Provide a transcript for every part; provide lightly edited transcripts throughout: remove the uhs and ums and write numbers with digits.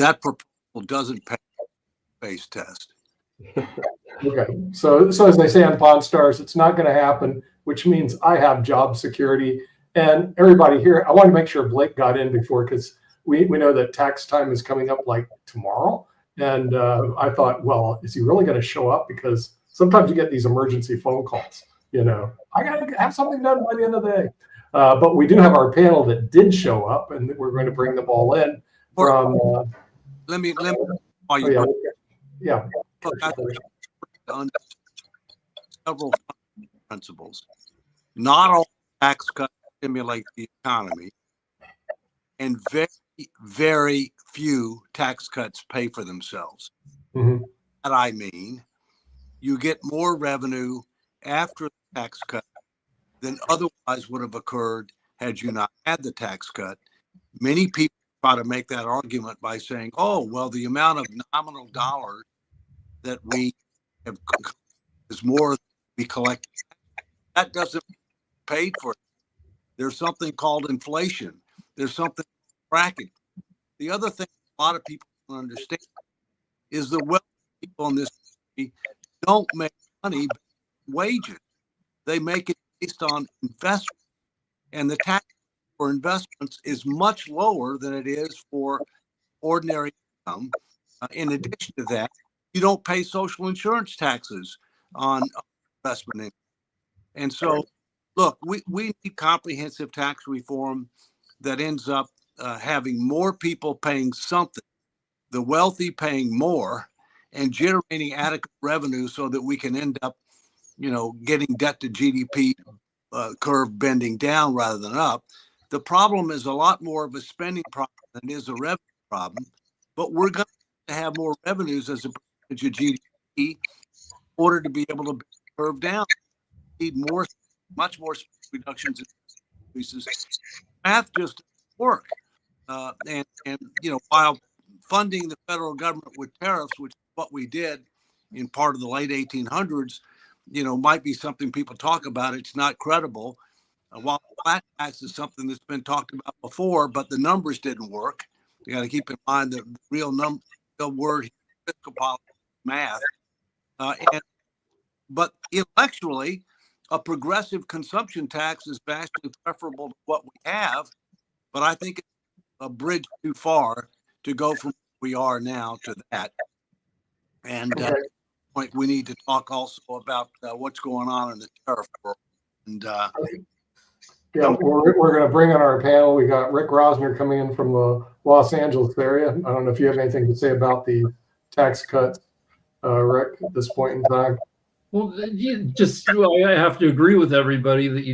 that proposal doesn't pass the face test. Okay, so as they say on Pawn Stars, it's not going to happen, which means I have job security. And everybody here, I want to make sure Blake got in before, because we know that tax time is coming up like tomorrow. And I thought, well, is he really going to show up? Because sometimes you get these emergency phone calls, I got to have something done by the end of the day. But we do have our panel that did show up, and we're going to bring them all in from. Let me. Yeah. On several principles. Not all tax cuts stimulate the economy, and very, very few tax cuts pay for themselves. Mm-hmm. That I mean, you get more revenue after the tax cut than otherwise would have occurred had you not had the tax cut. Many people try to make that argument by saying, oh, well, the amount of nominal dollars that we have is more than we collect. That doesn't pay for it. There's something called inflation. There's something bracket. The other thing a lot of people don't understand is the wealthy people in this country don't make money based on wages. They make it based on investment. And the tax for investments is much lower than it is for ordinary income. In addition to that, you don't pay social insurance taxes on investment income. And so, look, we need comprehensive tax reform that ends up having more people paying something, the wealthy paying more, and generating adequate revenue so that we can end up, getting debt to GDP curve bending down rather than up. The problem is a lot more of a spending problem than it is a revenue problem, but we're going to have more revenues as a percentage of GDP in order to be able to bend the curve down. We need much more reductions in increases. Math just doesn't work. And while funding the federal government with tariffs, which is what we did in part of the late 1800s, might be something people talk about. It's not credible. While flat tax is something that's been talked about before, but the numbers didn't work. You got to keep in mind the real word fiscal policy, math. But intellectually, a progressive consumption tax is vastly preferable to what we have. But I think it's a bridge too far to go from where we are now to that. And we need to talk also about what's going on in the tariff world. And we're going to bring on our panel. We got Rick Rosner coming in from the Los Angeles area. I don't know if you have anything to say about the tax cuts, Rick, at this point in time. Well, I have to agree with everybody that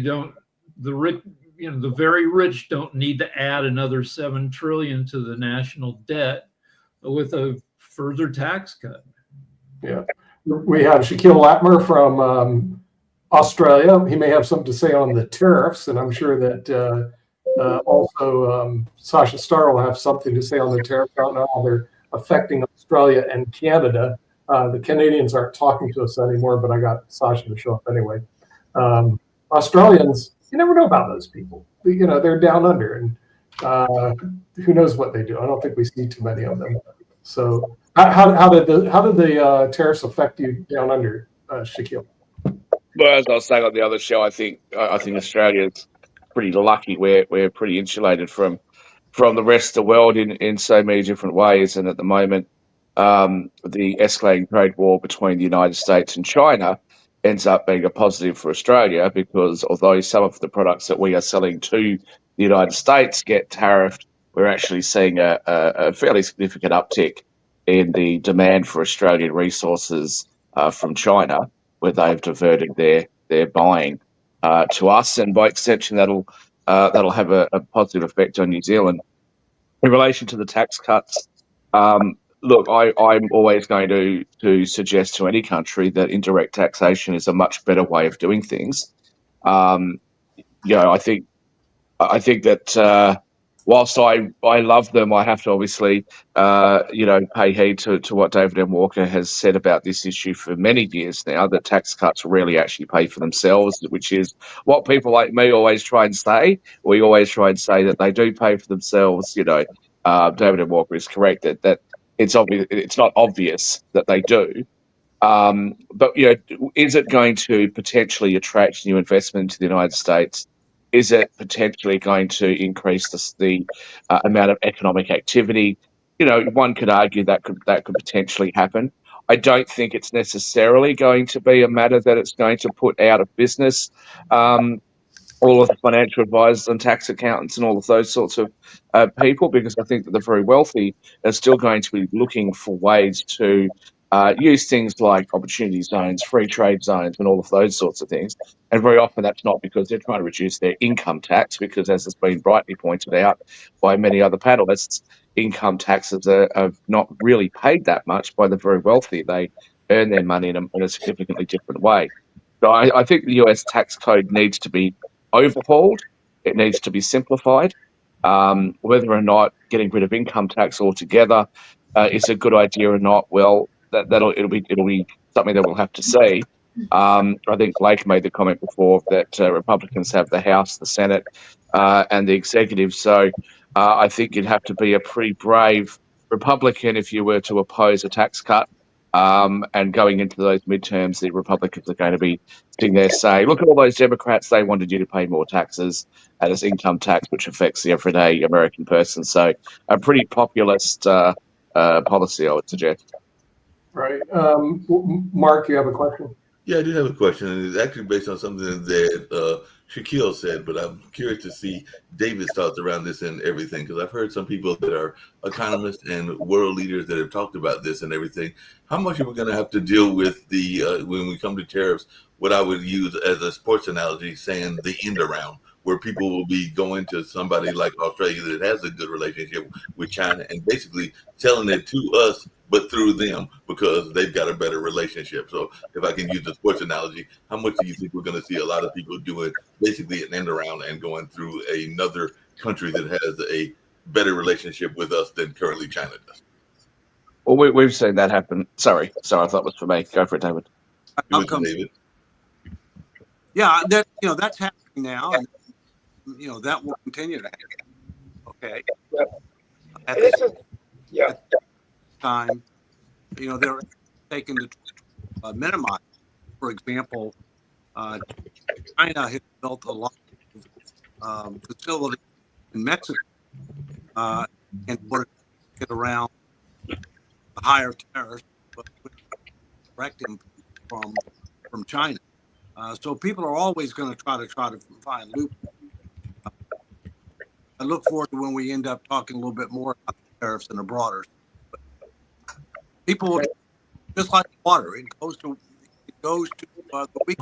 the very rich don't need to add another $7 trillion to the national debt with a further tax cut. Yeah, we have Shaquille Latmer from Australia. He may have something to say on the tariffs, and I'm sure that also Sasha Starr will have something to say on the tariffs. I don't know how they're affecting Australia and Canada. The Canadians aren't talking to us anymore, but I got Sasha to show up anyway. Australians, you never know about those people. They're down under, and who knows what they do. I don't think we see too many of them. So how did the tariffs affect you down under, Shaquille? Well, as I was saying on the other show, I think Australia's pretty lucky. We're pretty insulated from the rest of the world in so many different ways. And at the moment, the escalating trade war between the United States and China ends up being a positive for Australia, because although some of the products that we are selling to the United States get tariffed, we're actually seeing a fairly significant uptick in the demand for Australian resources from China, where they've diverted their buying to us, and by extension, that'll have a positive effect on New Zealand. In relation to the tax cuts, look, I'm always going to suggest to any country that indirect taxation is a much better way of doing things. I think that whilst I love them, I have to obviously pay heed to what David M. Walker has said about this issue for many years now, that tax cuts rarely actually pay for themselves, which is what people like me always try and say. We always try and say that they do pay for themselves, David and Walker is correct that it's obvious. It's not obvious that they do. But is it going to potentially attract new investment to the United States? Is it potentially going to increase the amount of economic activity? One could argue that could potentially happen. I don't think it's necessarily going to be a matter that it's going to put out of business all of the financial advisors and tax accountants and all of those sorts of people, because I think that the very wealthy are still going to be looking for ways to use things like opportunity zones, free trade zones, and all of those sorts of things. And very often that's not because they're trying to reduce their income tax, because as has been rightly pointed out by many other panelists, income taxes are not really paid that much by the very wealthy. They earn their money in a significantly different way. So I think the US tax code needs to be overhauled. It needs to be simplified. Whether or not getting rid of income tax altogether is a good idea or not, well, it'll be something that we'll have to see. I think Blake made the comment before that Republicans have the House, the Senate, and the executive. So I think you'd have to be a pretty brave Republican if you were to oppose a tax cut. And going into those midterms, the Republicans are going to be sitting there saying, look at all those Democrats, they wanted you to pay more taxes, and it's income tax, which affects the everyday American person. So a pretty populist policy, I would suggest. Right. Mark, you have a question? Yeah, I do have a question, and it's actually based on something that Shaquille said, but I'm curious to see David's thoughts around this and everything, because I've heard some people that are economists and world leaders that have talked about this and everything. How much are we going to have to deal with when we come to tariffs, what I would use as a sports analogy, saying the end around, where people will be going to somebody like Australia that has a good relationship with China and basically telling it to us, but through them, because they've got a better relationship. So if I can use the sports analogy, how much do you think we're going to see a lot of people doing basically an end around and going through another country that has a better relationship with us than currently China does? Well, we've seen that happen. Sorry, I thought it was for me. Go for it, David. David. Yeah, that's happening now, and that will continue to happen. Okay. At the time, they're taking to minimize. For example, China has built a lot of facilities in Mexico in order to get around the higher tariffs, but directing from China. So people are always going to try to find loopholes. I look forward to when we end up talking a little bit more about tariffs in a broader. But people, just like water, it goes to the weak.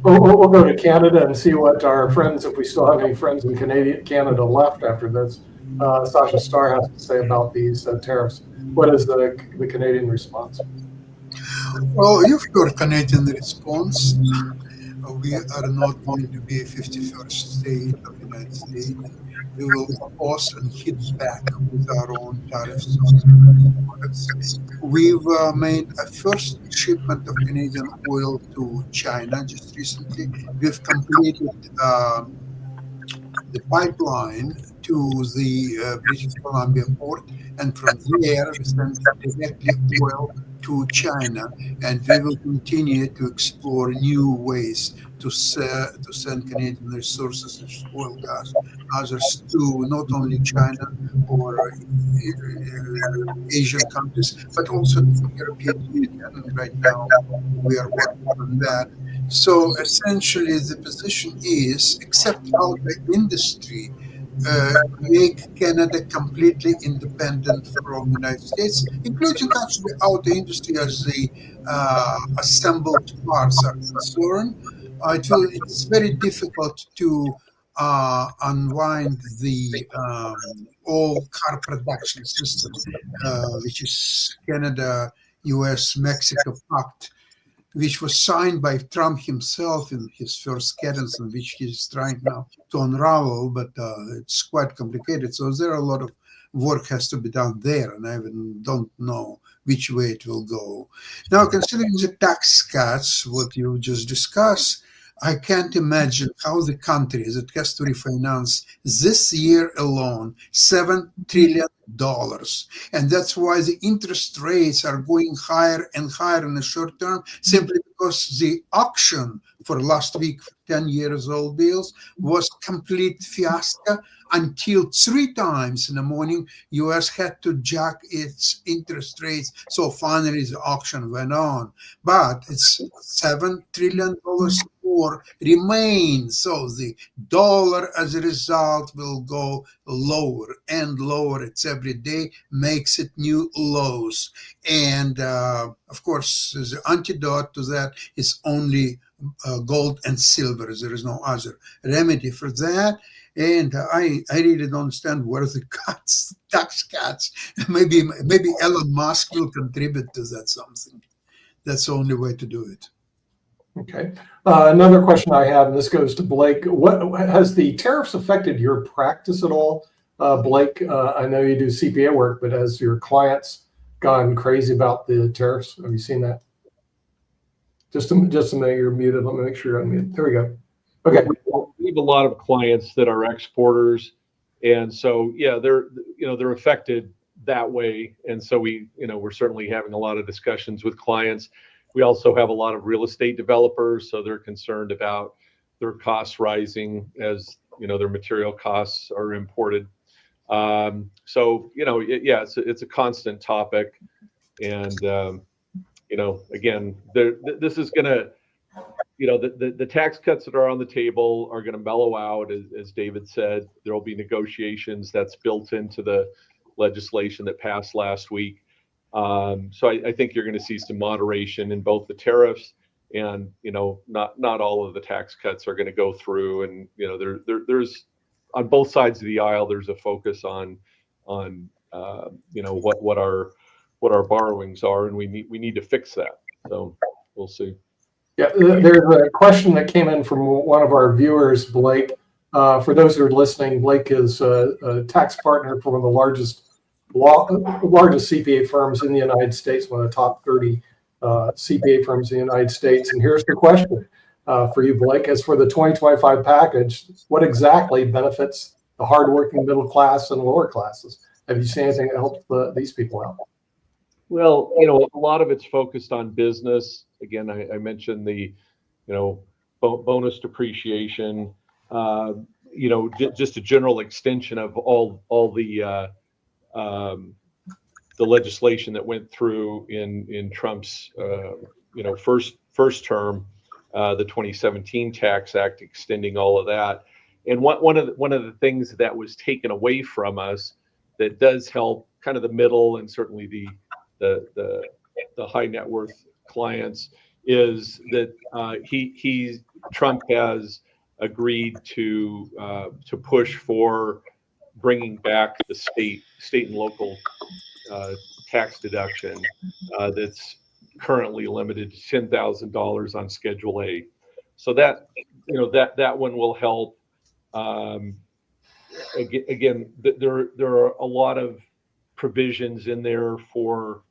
We'll go to Canada and see what our friends, if we still have any friends in Canada left after this, Sasha Starr has to say about these tariffs. What is the Canadian response? Well, you've got a Canadian response. We are not going to be a 51st state of the United States. We will oppose and hit back with our own tariffs. We've made a first shipment of Canadian oil to China just recently. We've completed the pipeline to the British Columbia port, and from there we send directly oil to China, and we will continue to explore new ways to send Canadian resources, oil, gas, others to not only China or Asian countries, but also the European Union. Right now, we are working on that. So essentially, the position is, except out the industry, make Canada completely independent from the United States, including actually out the industry as the assembled parts are concerned. It's very difficult to unwind the all car production system, which is Canada, US, Mexico Pact, which was signed by Trump himself in his first cadence, and which he's trying now to unravel, but it's quite complicated. So there are a lot of work has to be done there, and I even don't know which way it will go. Now, considering the tax cuts, what you just discussed, I can't imagine how the country that has to refinance this year alone $7 trillion. And that's why the interest rates are going higher and higher in the short term, simply because the auction for last week, 10 years old bills, was complete fiasco until 3 times in the morning, US had to jack its interest rates. So finally the auction went on. But it's $7 trillion more remains. So the dollar as a result will go lower and lower. It's every day makes it new lows. And of course, the antidote to that is only gold and silver. There is no other remedy for that. And I really don't understand where the cuts, tax cuts. Maybe Elon Musk will contribute to that something. That's the only way to do it. Okay. Another question I have, and this goes to Blake. What has the tariffs affected your practice at all, Blake? I know you do CPA work, but has your clients gone crazy about the tariffs? Have you seen that? Just a minute, you're muted. Let me make sure you're unmuted. There we go. Okay. We have a lot of clients that are exporters, and so yeah, they're affected that way. And so we're certainly having a lot of discussions with clients. We also have a lot of real estate developers, so they're concerned about their costs rising as their material costs are imported. So it's a constant topic, and again, this is going to. The tax cuts that are on the table are going to mellow out, as David said. There will be negotiations. That's built into the legislation that passed last week. So I think you're going to see some moderation in both the tariffs and not all of the tax cuts are going to go through. And there's on both sides of the aisle there's a focus on what our borrowings are, and we need to fix that. So we'll see. Yeah, there's a question that came in from one of our viewers, Blake. For those who are listening, Blake is a tax partner for one of the largest CPA firms in the United States, one of the top 30 CPA firms in the United States. And here's the question for you, Blake. As for the 2025 package, what exactly benefits the hardworking middle class and lower classes? Have you seen anything that helps these people out? Well, a lot of it's focused on business. Again, I mentioned the, bonus depreciation, just a general extension of all the legislation that went through in Trump's, first term, the 2017 Tax Act, extending all of that. And one of the things that was taken away from us that does help kind of the middle and certainly the high net worth clients is that Trump has agreed to push for bringing back the state and local tax deduction that's currently limited to $10,000 on Schedule A. So that one will help. Again, there are a lot of provisions in there for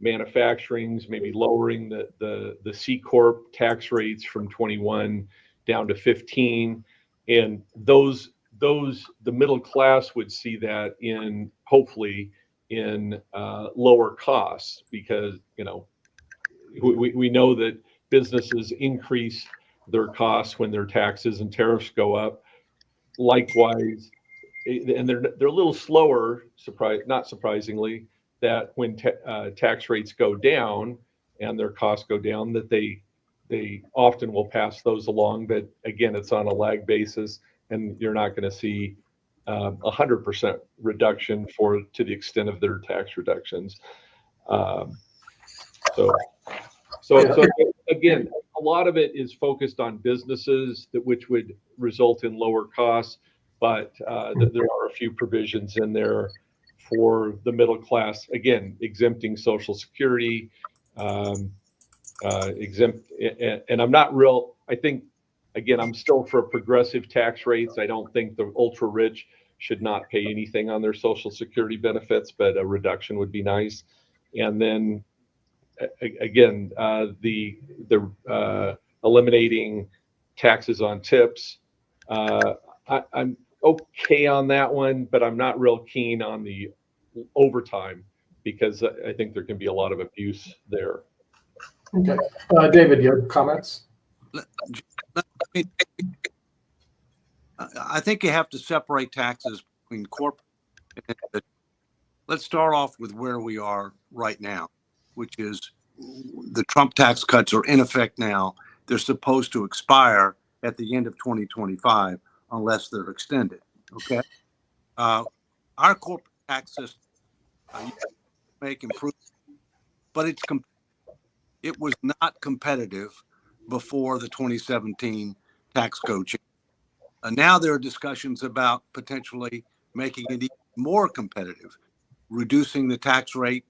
manufacturings, maybe lowering the C Corp tax rates from 21 down to 15, and those the middle class would see that hopefully in lower costs, because we know that businesses increase their costs when their taxes and tariffs go up. Likewise, and they're a little slower, not surprisingly, that when tax rates go down and their costs go down, that they often will pass those along. But again, it's on a lag basis, and you're not going to see 100% reduction to the extent of their tax reductions. So again, a lot of it is focused on businesses which would result in lower costs, but there are a few provisions in there for the middle class. Again, exempting Social Security, exempt, and I'm not real. I think, again, I'm still for progressive tax rates. I don't think the ultra rich should not pay anything on their Social Security benefits, but a reduction would be nice. And then again, the eliminating taxes on tips. I'm okay on that one, but I'm not real keen on the overtime because I think there can be a lot of abuse there. Okay. David, you have comments? I think you have to separate taxes between corporate and individual. Let's start off with where we are right now, which is the Trump tax cuts are in effect now. They're supposed to expire at the end of 2025 unless they're extended. Okay. Our corporate tax system make improvements, but it was not competitive before the 2017 tax code change. Now there are discussions about potentially making it even more competitive, reducing the tax rate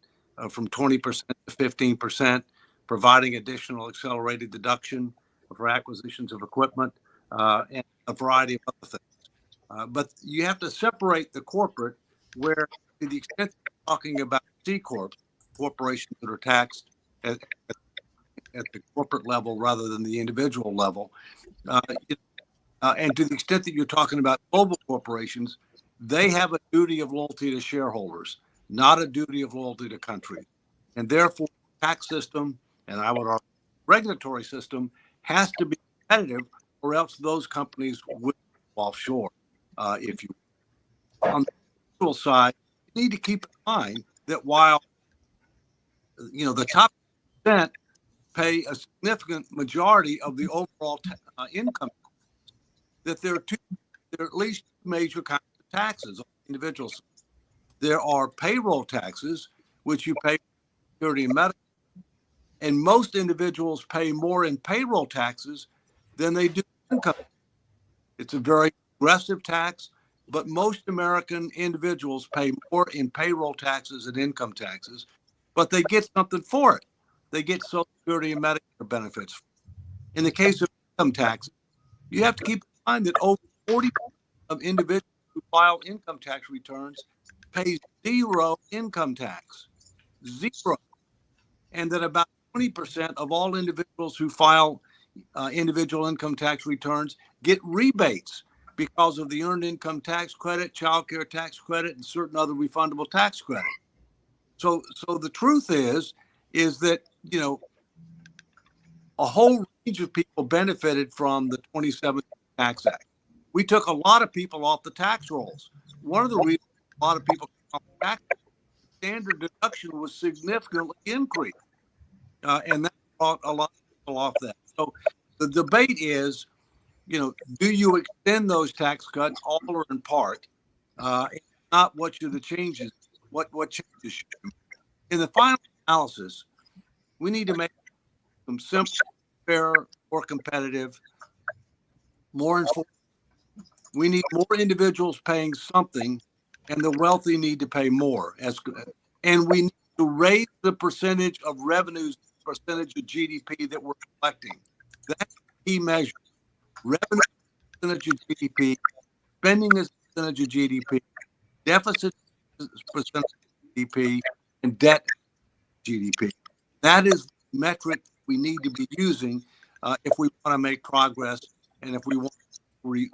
from 20% to 15%, providing additional accelerated deduction for acquisitions of equipment, and a variety of other things. But you have to separate the corporate, where to the extent you're talking about C Corps, corporations that are taxed at the corporate level rather than the individual level. And to the extent that you're talking about global corporations, they have a duty of loyalty to shareholders, not a duty of loyalty to country. And therefore, the tax system, and I would argue regulatory system, has to be competitive, or else those companies will go offshore. If you on the individual side, you need to keep in mind that while the top percent pay a significant majority of the overall income, that there are at least major kinds of taxes on individuals. There are payroll taxes, which you pay for security and medical, and most individuals pay more in payroll taxes than they do income. It's a very aggressive tax, but most American individuals pay more in payroll taxes and income taxes, but they get something for it. They get Social Security and Medicare benefits. In the case of income taxes, you have to keep in mind that over 40% of individuals who file income tax returns pay zero income tax, zero. And that about 20% of all individuals who file individual income tax returns get rebates because of the earned income tax credit, child care tax credit, and certain other refundable tax credit. So the truth is that, a whole range of people benefited from the 2017 Tax Act. We took a lot of people off the tax rolls. One of the reasons a lot of people came off the tax standard deduction was significantly increased. And that brought a lot of people off that. So the debate is, do you extend those tax cuts all or in part? Not what should the changes, what changes should you make? In the final analysis, we need to make them simple, fair, more competitive, more informed. We need more individuals paying something, and the wealthy need to pay more. And we need to raise the percentage of revenues, percentage of GDP that we're collecting. That's the key measure. Revenue percentage of GDP, spending as percentage of GDP, deficit percentage of GDP, and debt GDP. That is the metric we need to be using if we want to make progress and if we want to reach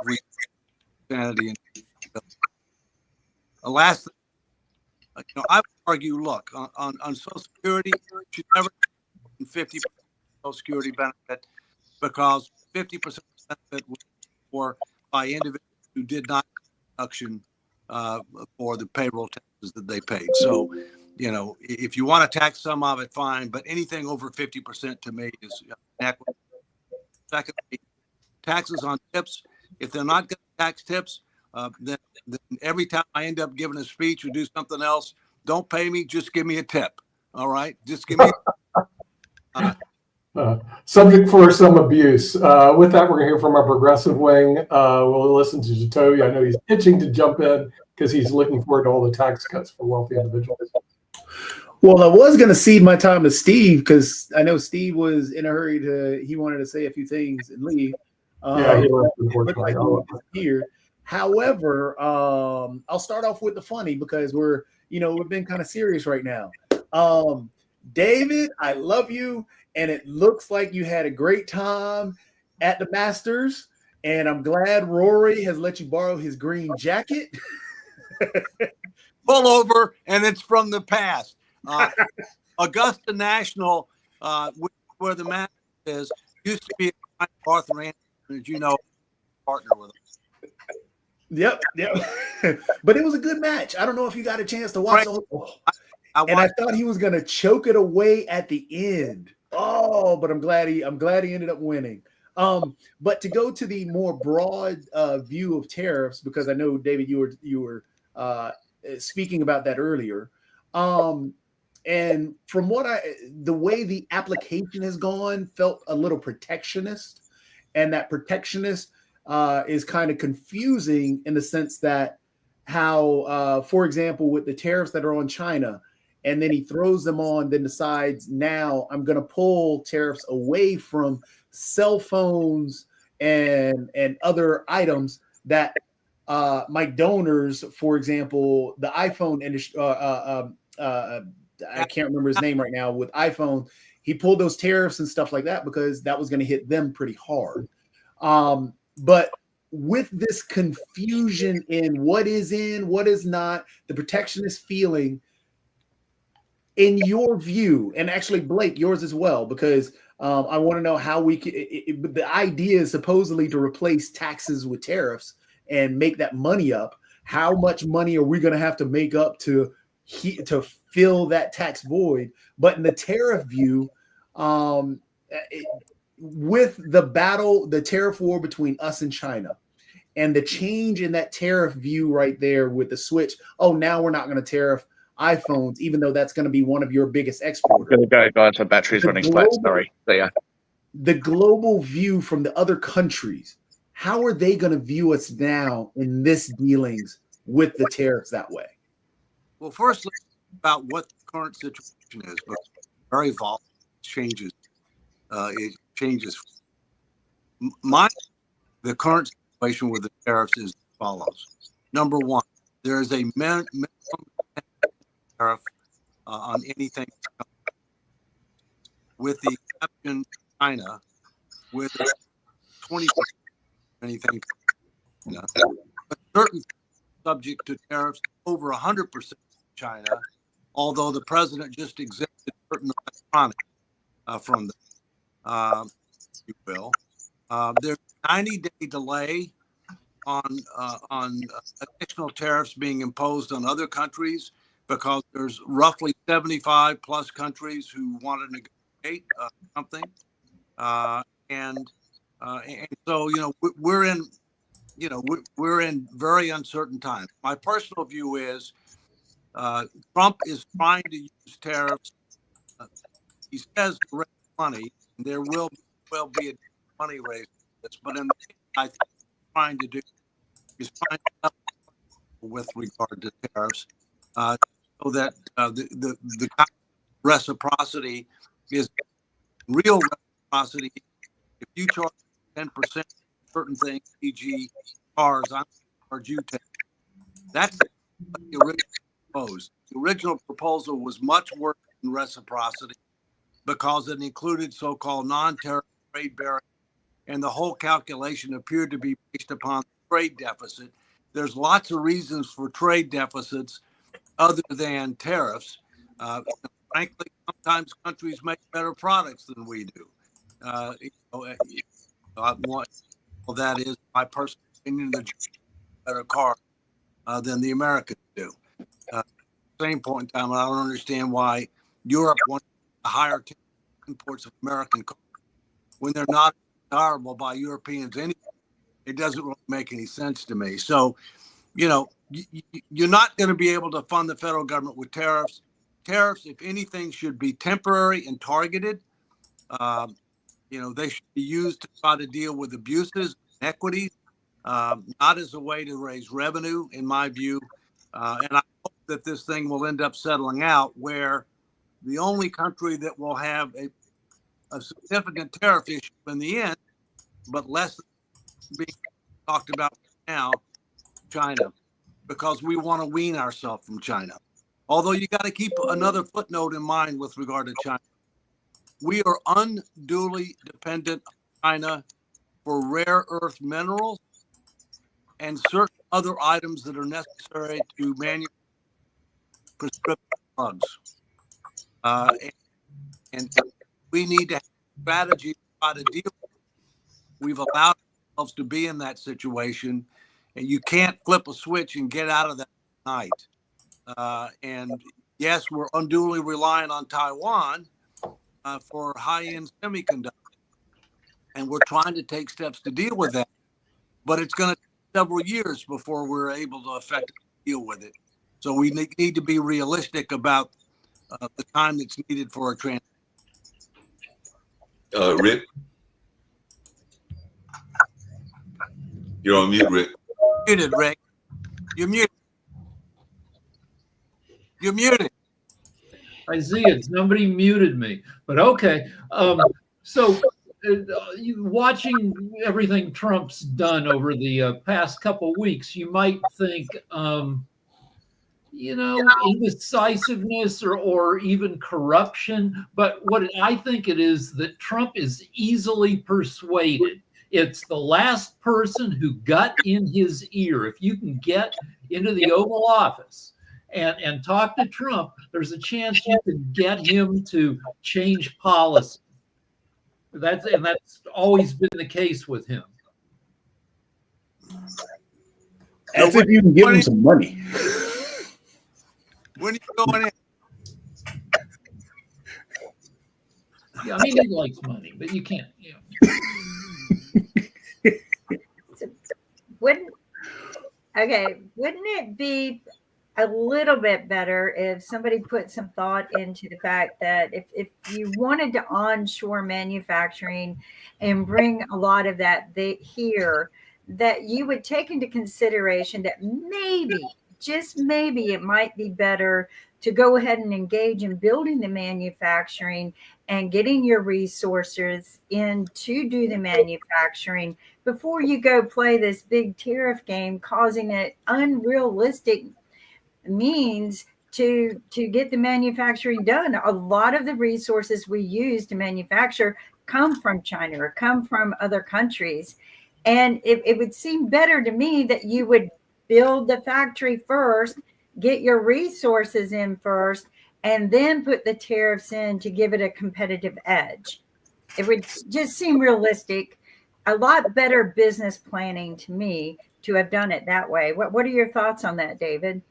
sanity. Last thing, I would argue, look, on Social Security, you should never 50% Social Security benefit, because 50% benefit was for by individuals who did not deduction for the payroll taxes that they paid. So, if you want to tax some of it, fine, but anything over 50% to me is inequitable. Secondly, taxes on tips. If they're not going to tax tips, then every time I end up giving a speech or do something else, don't pay me, just give me a tip. All right? Just give me a Subject for some abuse. With that, we're going to hear from our progressive wing. We'll listen to Jatovi. I know he's itching to jump in because he's looking forward to all the tax cuts for wealthy individuals. Well, I was going to cede my time to Steve because I know Steve was in a hurry he wanted to say a few things and leave. Yeah, he left, unfortunately. Here. However, I'll start off with the funny because we've been kind of serious right now. David, I love you. and it looks like you had a great time at the Masters. And I'm glad Rory has let you borrow his green jacket. Pull over, and it's from the past. Augusta National, where the Masters is, used to be Arthur Anderson, as you know, partner with him. Yep. But it was a good match. I don't know if you got a chance to watch the whole. And I thought he was going to choke it away at the end. Oh, but I'm glad he ended up winning. But to go to the more broad view of tariffs, because I know, David, you were speaking about that earlier. And from the way the application has gone felt a little protectionist, and that protectionist is kind of confusing in the sense that how, for example, with the tariffs that are on China, and then he throws them on, then decides now I'm going to pull tariffs away from cell phones and other items that my donors, for example, the iPhone industry, I can't remember his name right now, with iPhone, he pulled those tariffs and stuff like that because that was going to hit them pretty hard. But with this confusion in what is not, the protectionist feeling, in your view, and actually Blake, yours as well, because I want to know how we can. The idea is supposedly to replace taxes with tariffs and make that money up. How much money are we going to have to make up to fill that tax void? But in the tariff view, with the tariff war between us and China, and the change in that tariff view right there with the switch. Oh, now we're not going to tariff iPhones, even though that's going to be one of your biggest exporters. I'm going to go, guys. My battery's running flat. Sorry. See ya. The global view from the other countries, how are they going to view us now in this dealings with the tariffs that way? Well, firstly, about what the current situation is, but very volatile, changes. It changes. The current situation with the tariffs is as follows. Number one, there is a minimum tariff on anything, with the exception of China, with 20% anything, but certain subject to tariffs over 100% China, although the president just exempted certain electronics from them, if you will. There's a 90-day delay on additional tariffs being imposed on other countries, because there's roughly 75 plus countries who want to negotiate something, and so we're in very uncertain times. My personal view is Trump is trying to use tariffs. He says to raise money, and there will be a money raise, but in the I think he's trying to do is trying to help with regard to tariffs. So that the reciprocity is real reciprocity. If you charge 10% certain things, e.g., cars, I'm going to charge you 10%. That's the original proposal. The original proposal was much worse than reciprocity because it included so-called non-tariff trade barriers, and the whole calculation appeared to be based upon the trade deficit. There's lots of reasons for trade deficits other than tariffs. Frankly, sometimes countries make better products than we do. That is my personal opinion. The better car than the Americans do. Same point in time, I don't understand why Europe wants to hire imports of American cars when they're not desirable by Europeans anyway. It doesn't really make any sense to me. So, you're not going to be able to fund the federal government with tariffs. Tariffs, if anything, should be temporary and targeted. They should be used to try to deal with abuses, inequities, not as a way to raise revenue, in my view. And I hope that this thing will end up settling out where the only country that will have a significant tariff issue in the end, but less being talked about now, China, because we want to wean ourselves from China. Although you got to keep another footnote in mind with regard to China. we are unduly dependent on China for rare earth minerals and certain other items that are necessary to manufacture prescription drugs. And we need to have a strategy to try to deal with it. We've allowed ourselves to be in that situation, and you can't flip a switch and get out of that night. And yes, we're unduly reliant on Taiwan for high-end semiconductors, and we're trying to take steps to deal with that. But it's going to take several years before we're able to effectively deal with it. So we need to be realistic about the time that's needed for a transition. Rick, you're on mute, Rick. Muted, Rick. You're muted. You're muted. I see it. Somebody muted me, but okay. So watching everything Trump's done over the past couple weeks, you might think, indecisiveness or even corruption. But what I think it is that Trump is easily persuaded. It's the last person who got in his ear. If you can get into the Oval Office and talk to Trump, there's a chance you can get him to change policy. That's always been the case with him. That's if you can give him some money. When are you going in? Yeah, I mean, he likes money, but you can't. Wouldn't it be a little bit better if somebody put some thought into the fact that if you wanted to onshore manufacturing and bring a lot of that here, that you would take into consideration that maybe, just maybe, it might be better to go ahead and engage in building the manufacturing and getting your resources in to do the manufacturing before you go play this big tariff game, causing it unrealistic means to get the manufacturing done. A lot of the resources we use to manufacture come from China or come from other countries. And it would seem better to me that you would build the factory first, get your resources in first, and then put the tariffs in to give it a competitive edge. It would just seem realistic, a lot better business planning to me to have done it that way. What are your thoughts on that, David?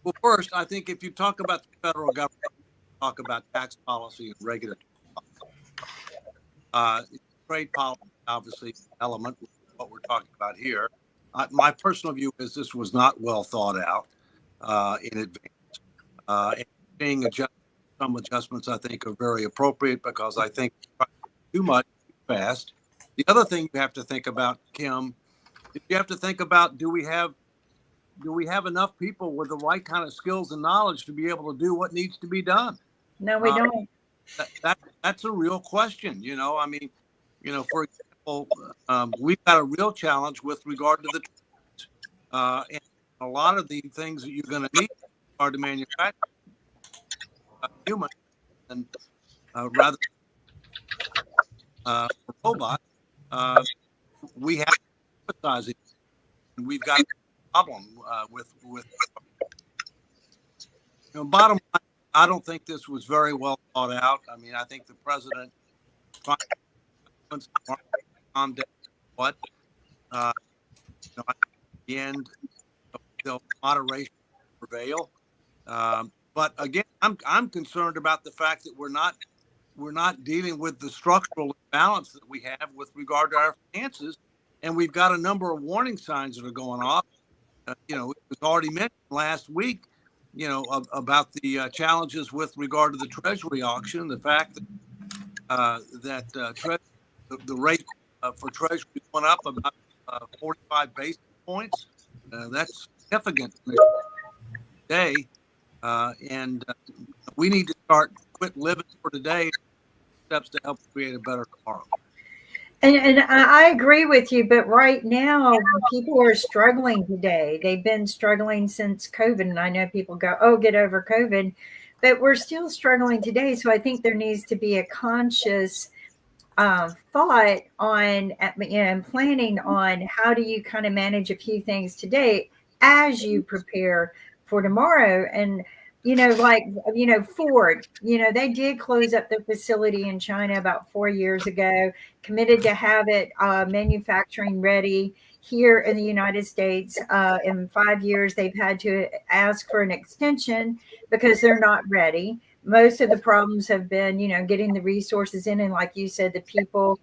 Well, first, I think if you talk about the federal government, talk about tax policy and regulatory policy. Trade policy, obviously, element, what we're talking about here. My personal view is this was not well thought out in advance. And being some adjustments, I think, are very appropriate because I think too much too fast. The other thing you have to think about, Kim, is you have to think about do we have enough people with the right kind of skills and knowledge to be able to do what needs to be done? No, we don't. That's a real question. I mean, for example, we've got a real challenge with regard to the and a lot of the things that you're going to need are to manufacture human and rather robot. We have emphasizing, and we've got a problem with bottom line. I don't think this was very well thought out. I mean, I think the president calm down. What? At the end, the moderation prevail. But again, I'm concerned about the fact that we're not dealing with the structural imbalance that we have with regard to our finances, and we've got a number of warning signs that are going off. It was already mentioned last week. About the challenges with regard to the Treasury auction, the fact that the rate for Treasury went up about 45 basis points. That's significant today, and we need to quit living for today. Steps to help create a better tomorrow. And I agree with you, but right now people are struggling today. They've been struggling since COVID, and I know people go, "Oh, get over COVID." but we're still struggling today. So I think there needs to be a conscious thought on, and planning on how do you kind of manage a few things today as you prepare for tomorrow. And like, Ford, they did close up their facility in China about 4 years ago, committed to have it manufacturing ready here in the United States. In 5 years, they've had to ask for an extension because they're not ready. Most of the problems have been, getting the resources in. And like you said, the people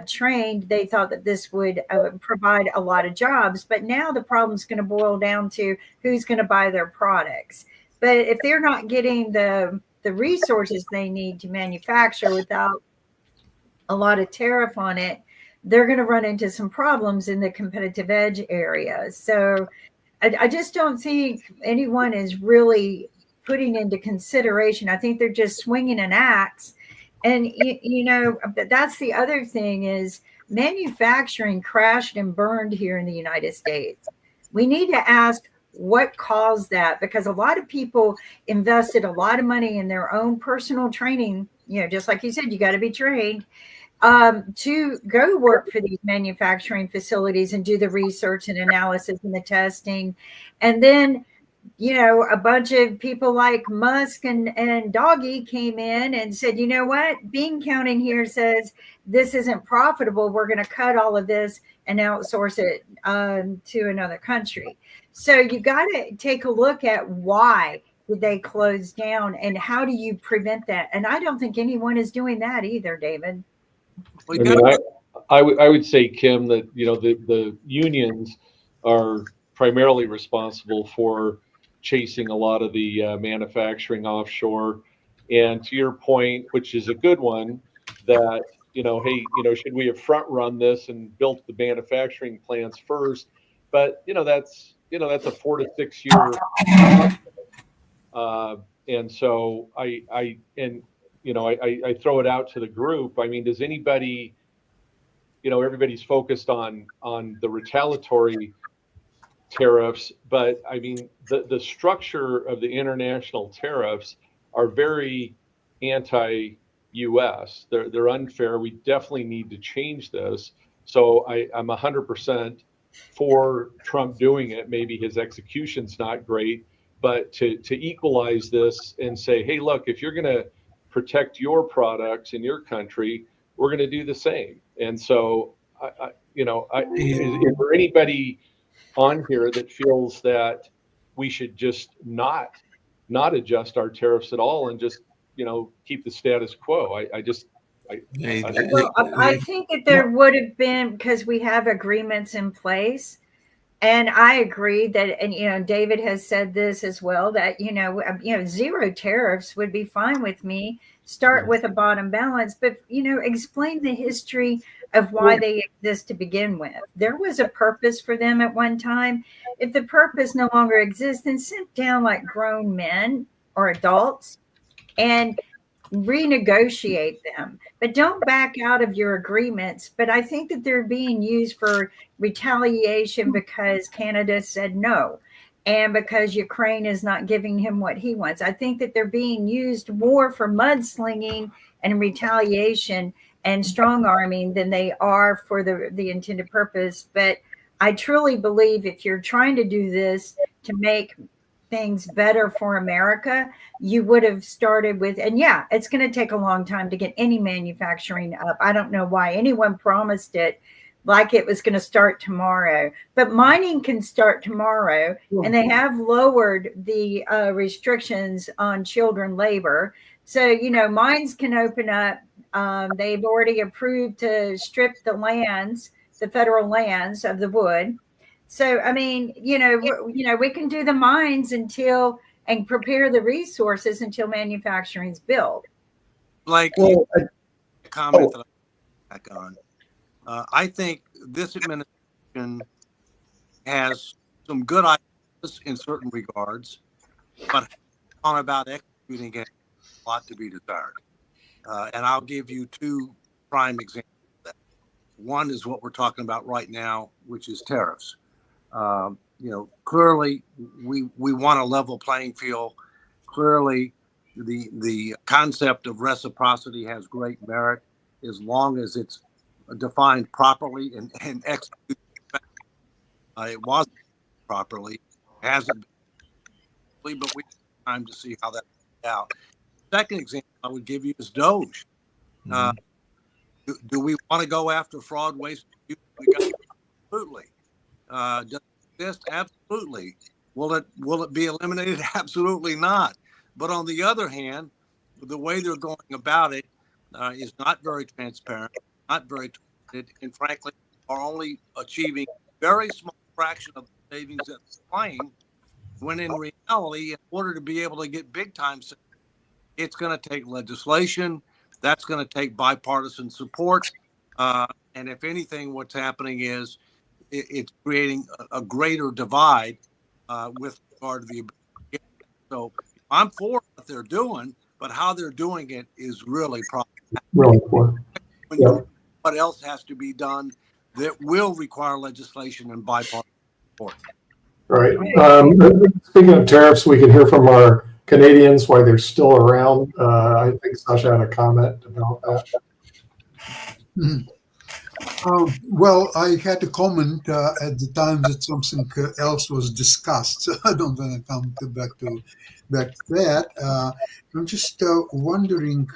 trained, they thought that this would provide a lot of jobs. But now the problem's going to boil down to who's going to buy their products. But if they're not getting the resources they need to manufacture without a lot of tariff on it, they're going to run into some problems in the competitive edge area. So I just don't think anyone is really putting into consideration. I think they're just swinging an axe. And, that's the other thing is manufacturing crashed and burned here in the United States. We need to ask what caused that, because a lot of people invested a lot of money in their own personal training. Just like you said, you got to be trained to go work for these manufacturing facilities and do the research and analysis and the testing. And then, a bunch of people like Musk and Doggy came in and said, you know what, Bean Counting here says this isn't profitable. We're going to cut all of this and outsource it to another country. So you got to take a look at why did they close down and how do you prevent that? And I don't think anyone is doing that either, David. I would say, Kim, that the unions are primarily responsible for chasing a lot of the manufacturing offshore. And to your point, which is a good one, that hey, should we have front run this and built the manufacturing plants first? But that's a 4 to 6 year. And so I throw it out to the group. I mean, does anybody, everybody's focused on the retaliatory tariffs, but I mean, the structure of the international tariffs are very anti-US. They're unfair. We definitely need to change this. So I'm 100% for Trump doing it. Maybe his execution's not great, but to equalize this and say, hey, look, if you're going to protect your products in your country, we're going to do the same. And so, is there anybody on here that feels that we should just not adjust our tariffs at all and just keep the status quo? I think that there would have been, because we have agreements in place. And I agree that, and David has said this as well, that zero tariffs would be fine with me. Start with a bottom balance, but explain the history of why they exist to begin with. There was a purpose for them at one time. If the purpose no longer exists, then sit down like grown men or adults and renegotiate them, but don't back out of your agreements. But I think that they're being used for retaliation because Canada said no, and because Ukraine is not giving him what he wants. I think that they're being used more for mudslinging and retaliation and strong arming than they are for the intended purpose. But I truly believe if you're trying to do this to make things better for America, you would have started with, and yeah, it's going to take a long time to get any manufacturing up. I don't know why anyone promised it like it was going to start tomorrow, but mining can start tomorrow, and they have lowered the restrictions on children labor. So, mines can open up. They've already approved to strip the lands, the federal lands of the wood. So, I mean, we can do the mines and prepare the resources until manufacturing's built. Like a comment that I'm back on. I think this administration has some good ideas in certain regards, but on about executing it, a lot to be desired. And I'll give you two prime examples of that. One is what we're talking about right now, which is tariffs. Clearly we want a level playing field. Clearly, the concept of reciprocity has great merit as long as it's defined properly and executed. It wasn't properly, hasn't been, but we have time to see how that plays out. Second example I would give you is Doge. Do we want to go after fraud, waste, and abuse? Absolutely. Does it exist? Absolutely. Will it be eliminated? Absolutely not. But on the other hand, the way they're going about it is not very transparent, not very targeted, and frankly, are only achieving a very small fraction of the savings that they're claiming, when in reality, in order to be able to get big time savings, it's going to take legislation. That's going to take bipartisan support. And if anything, what's happening is it's creating a greater divide with regard to the ability. So I'm for what they're doing, but how they're doing it is really problematic. Really poor. Yeah. What else has to be done that will require legislation and bipartisan support? All right. Speaking of tariffs, we can hear from our Canadians why they're still around. I think Sasha had a comment about that. Well, I had a comment at the time that something else was discussed, so I don't want to come back to that. I'm just wondering,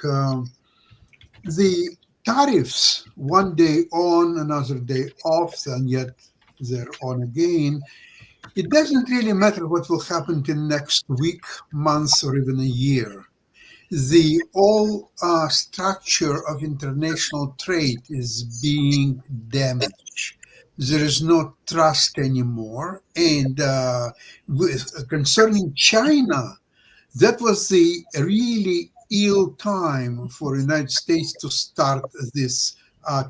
the tariffs, one day on, another day off, and yet they're on again. It doesn't really matter what will happen in next week, month, or even a year. The whole structure of international trade is being damaged. There is no trust anymore. And concerning China, that was the really ill time for the United States to start this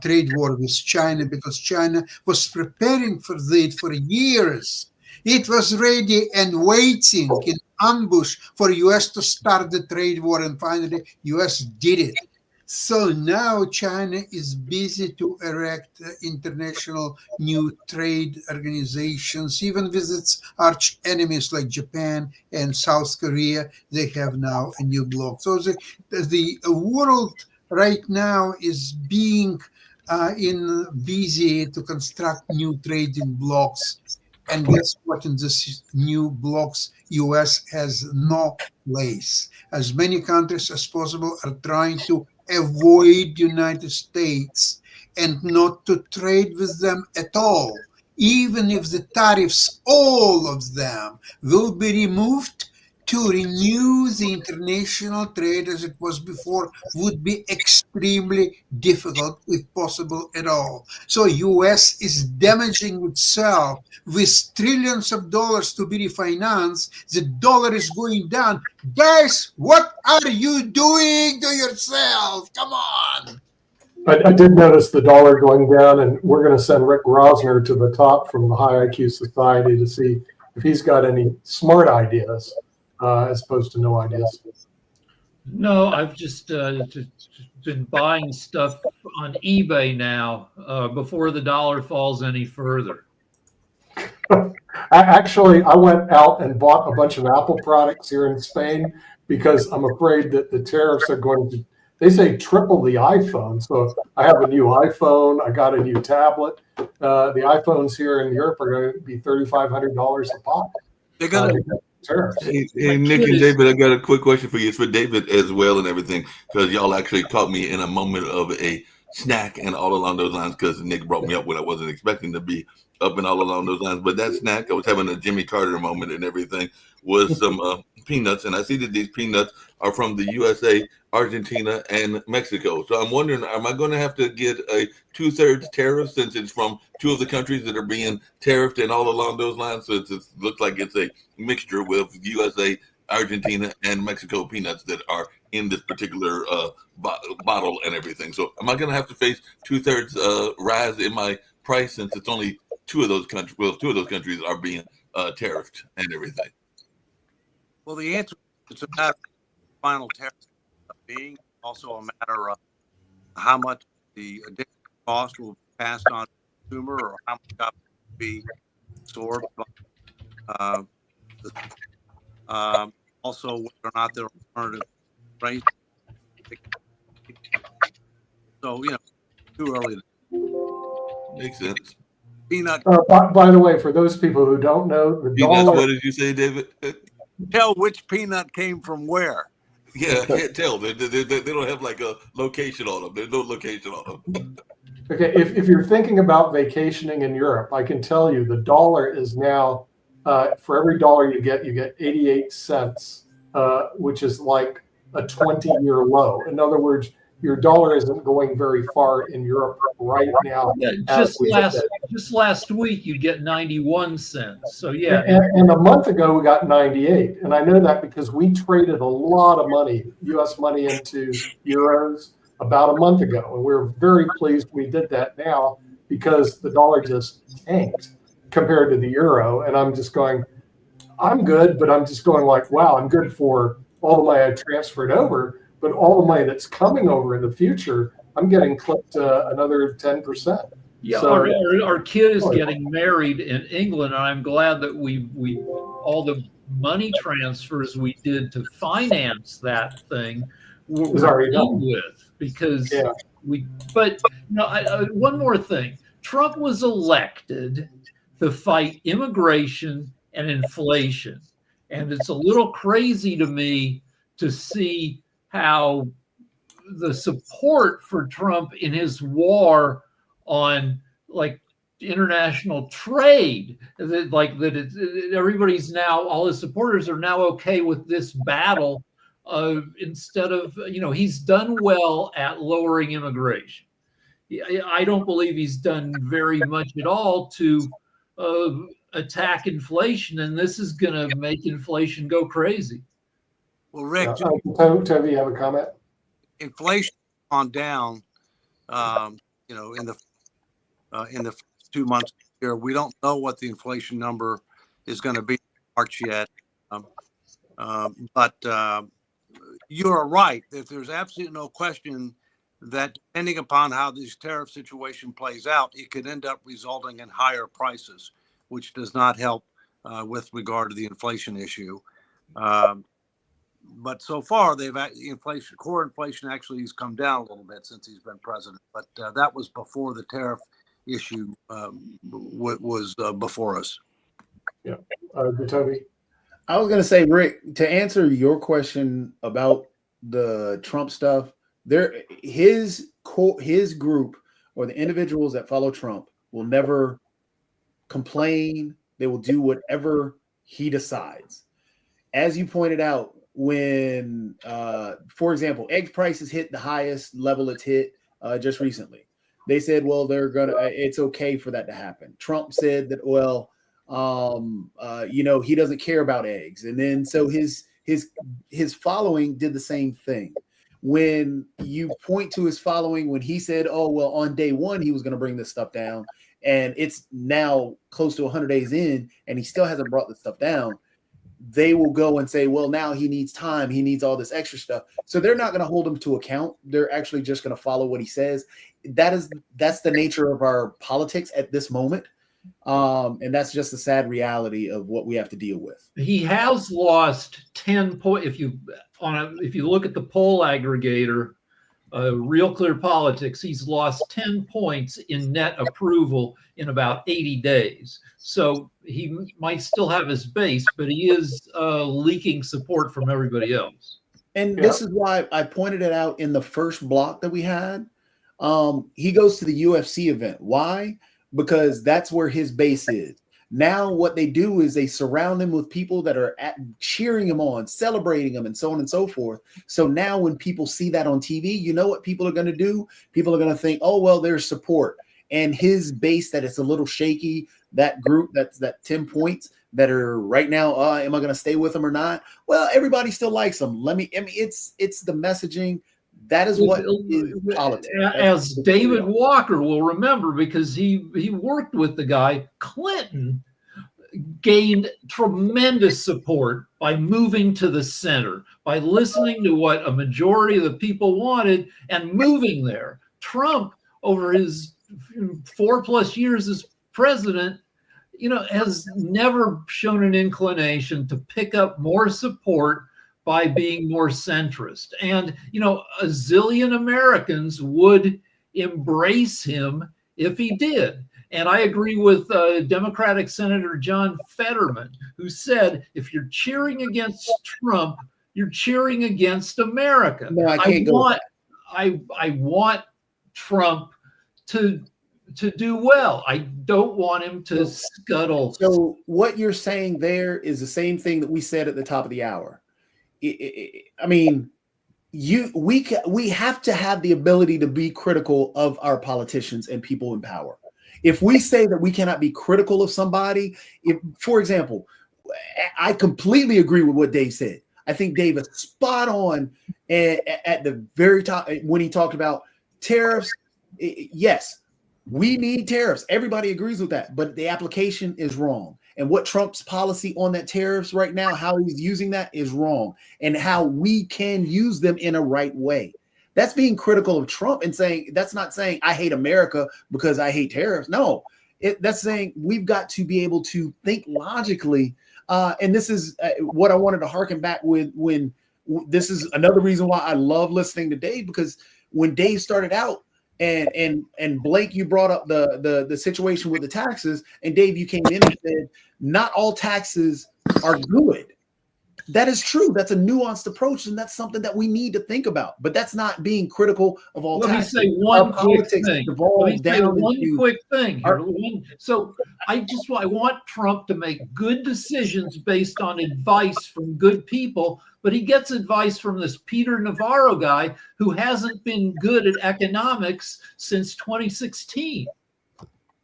trade war with China, because China was preparing for it for years. It was ready and waiting in ambush for U.S. to start the trade war, and finally U.S. did it. So now China is busy to erect international new trade organizations, even with its arch enemies like Japan and South Korea. They have now a new bloc. So the world right now is being busy to construct new trading blocks. And guess what? In this new blocks, U.S. has no place. As many countries as possible are trying to avoid United States and not to trade with them at all. Even if the tariffs, all of them, will be removed, to renew the international trade as it was before would be extremely difficult, if possible at all. So U.S. is damaging itself with trillions of dollars to be refinanced. The dollar is going down. Guys, what are you doing to yourself? Come on. I did notice the dollar going down, and we're going to send Rick Rosner to the top from the High IQ Society to see if he's got any smart ideas. As opposed to no ideas. No, I've just been buying stuff on eBay now before the dollar falls any further. Actually, I went out and bought a bunch of Apple products here in Spain because I'm afraid that the tariffs are going to, they say, triple the iPhone. So I have a new iPhone. I got a new tablet. The iPhones here in Europe are going to be $3,500 a pop. They're going to Hey, Nick and David, I got a quick question for you. It's for David as well and everything, because y'all actually caught me in a moment of a snack and all along those lines, because Nick brought me up when I wasn't expecting to be up and all along those lines. But that snack, I was having a Jimmy Carter moment and everything, was some peanuts. And I see that these peanuts are from the USA, Argentina, and Mexico. So I'm wondering, am I going to have to get a 2/3 tariff since it's from two of the countries that are being tariffed and all along those lines? So it looks like it's a mixture with USA, Argentina, and Mexico peanuts that are in this particular bottle and everything. So am I going to have to face 2/3 rise in my price since it's only two of those countries? Well, two of those countries are being tariffed and everything. Well, the answer is a matter of final tariff being also a matter of how much the additional cost will be passed on to the consumer, or how much that will be absorbed by also whether or not there are alternative right? So, too early. Makes sense. Peanut, By the way, for those people who don't know, the Peanuts, dollar. what did you say, David? tell which peanut came from where. Yeah, I can't tell. They don't have like a location on them. There's no location on them. Okay, if you're thinking about vacationing in Europe, I can tell you the dollar is now, for every dollar you get 88 cents, which is like a 20-year low. In other words, your dollar isn't going very far in Europe right now. Yeah, just last week you'd get 91 cents. So yeah. And a month ago we got 98. And I know that because we traded a lot of money, US money into euros about a month ago. And we're very pleased we did that now because the dollar just tanked compared to the euro. And I'm just going, I'm good, but I'm just going like, wow, I'm good for all the money I transferred over, but all the money that's coming over in the future, I'm getting clipped another 10%. Yeah, So, our kid is getting married in England, and I'm glad that we all the money transfers we did to finance that thing Is already done. with because Yeah. But one more thing: Trump was elected to fight immigration and inflation, and it's a little crazy to me to see how the support for Trump in his war on like international trade, everybody's now, all his supporters are now okay with this battle instead of, he's done well at lowering immigration. I don't believe he's done very much at all to attack inflation, and this is going to make inflation go crazy. Well, Rick, Toby, you have a comment? inflation on down, in the first 2 months here. We don't know what the inflation number is going to be in March yet. But you're right that there's absolutely no question that depending upon how this tariff situation plays out, it could end up resulting in higher prices, which does not help with regard to the inflation issue. But so far, core inflation actually has come down a little bit since he's been president. But that was before the tariff issue was before us. Yeah, Toby. I was going to say, Rick, to answer your question about the Trump stuff, his group or the individuals that follow Trump will never complain. They will do whatever he decides. As you pointed out, when, for example, egg prices hit the highest level it's hit just recently, they said, well, it's okay for that to happen. Trump said that, well, he doesn't care about eggs. And then so his following did the same thing. When you point to his following, when he said, oh, well, on day one, he was going to bring this stuff down, and it's now close to 100 days in, and he still hasn't brought this stuff down, they will go and say, well, now he needs time. He needs all this extra stuff. So they're not going to hold him to account. They're actually just going to follow what he says. That's the nature of our politics at this moment. And that's just the sad reality of what we have to deal with. He has lost 10 points. If you look at the poll aggregator, Real Clear Politics, he's lost 10 points in net approval in about 80 days. So he might still have his base, but he is leaking support from everybody else. And this is why I pointed it out in the first block that we had. He goes to the UFC event. Why? Because that's where his base is. Now what they do is they surround him with people that are cheering him on, celebrating him, and so on and so forth. So now when people see that on TV, you know what people are going to do? People are going to think, oh, well, there's support. And his base that is a little shaky, that group, that 10 points that are right now, am I going to stay with him or not? Well, everybody still likes him. It's the messaging. That is what is politics. As David Walker will remember, because he worked with the guy, Clinton gained tremendous support by moving to the center, by listening to what a majority of the people wanted and moving there. Trump, over his 4+ years as president, has never shown an inclination to pick up more support by being more centrist. And, you know, a zillion Americans would embrace him if he did. And I agree with Democratic Senator John Fetterman, who said, if you're cheering against Trump, you're cheering against America. No, I can't go with that. I want Trump to do well. I don't want him to scuttle. So what you're saying there is the same thing that we said at the top of the hour. I mean, we have to have the ability to be critical of our politicians and people in power. If we say that we cannot be critical of somebody, for example, I completely agree with what Dave said. I think Dave is spot on at the very top when he talked about tariffs. Yes, we need tariffs. Everybody agrees with that, but the application is wrong. And what Trump's policy on that tariffs right now, how he's using that is wrong, and how we can use them in a right way. That's being critical of Trump and saying, that's not saying I hate America because I hate tariffs. No, that's saying we've got to be able to think logically. And this is what I wanted to harken back with when this is another reason why I love listening to Dave, because when Dave started out and Blake, you brought up the situation with the taxes, and Dave, you came in and said, not all taxes are good. That is true. That's a nuanced approach, and that's something that we need to think about. But that's not being critical of all taxes. Let me say one quick thing. So I want Trump to make good decisions based on advice from good people, but he gets advice from this Peter Navarro guy who hasn't been good at economics since 2016.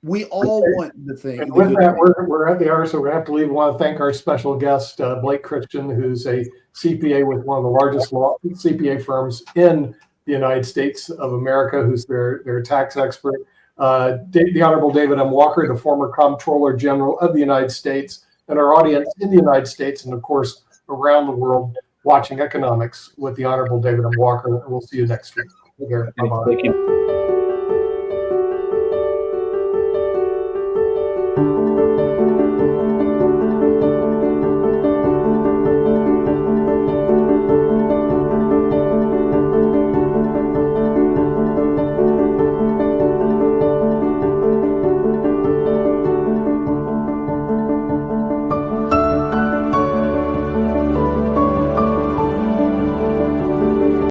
We all want the thing. And with that, we're at the hour, so we have to leave. I want to thank our special guest, Blake Christian, who's a CPA with one of the largest CPA firms in the United States of America, who's their tax expert. The Honorable David M. Walker, the former Comptroller General of the United States, and our audience in the United States and, of course, around the world watching economics with the Honorable David M. Walker. And we'll see you next week. Take care. Bye-bye. Thank you.